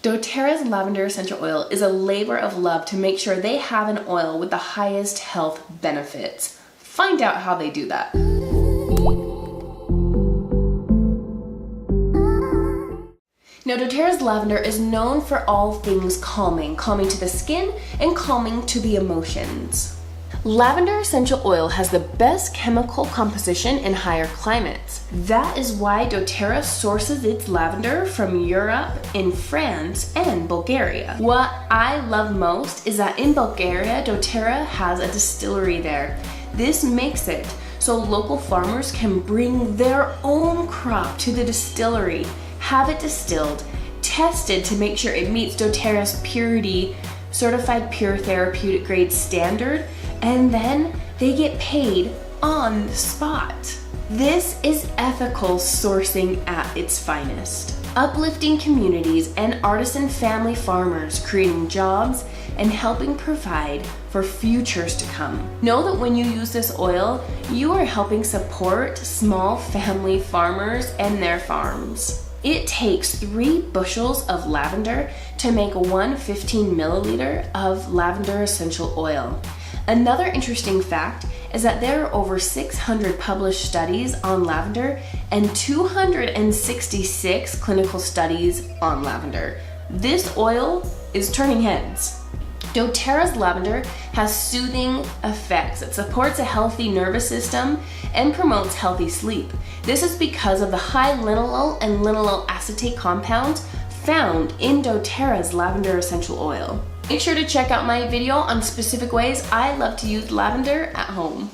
doTERRA's lavender essential oil is a labor of love to make sure they have an oil with the highest health benefits. Find out how they do that. Now, doTERRA's lavender is known for all things calming to the skin and calming to the emotions. Lavender essential oil has the best chemical composition in higher climates. That is why doTERRA sources its lavender from Europe, in France, and Bulgaria. What I love most is that in Bulgaria, doTERRA has a distillery there. This makes it so local farmers can bring their own crop to the distillery, have it distilled, tested to make sure it meets doTERRA's purity, certified pure therapeutic grade standard, and then they get paid on the spot. This is ethical sourcing at its finest. Uplifting communities and artisan family farmers, creating jobs and helping provide for futures to come. Know that when you use this oil, you are helping support small family farmers and their farms. It takes 3 bushels of lavender to make 1 15 milliliter of lavender essential oil. Another interesting fact is that there are over 600 published studies on lavender and 266 clinical studies on lavender. This oil is turning heads. doTERRA's lavender has soothing effects. It supports a healthy nervous system and promotes healthy sleep. This is because of the high linalool and linalool acetate compounds found in doTERRA's lavender essential oil. Make sure to check out my video on specific ways I love to use lavender at home.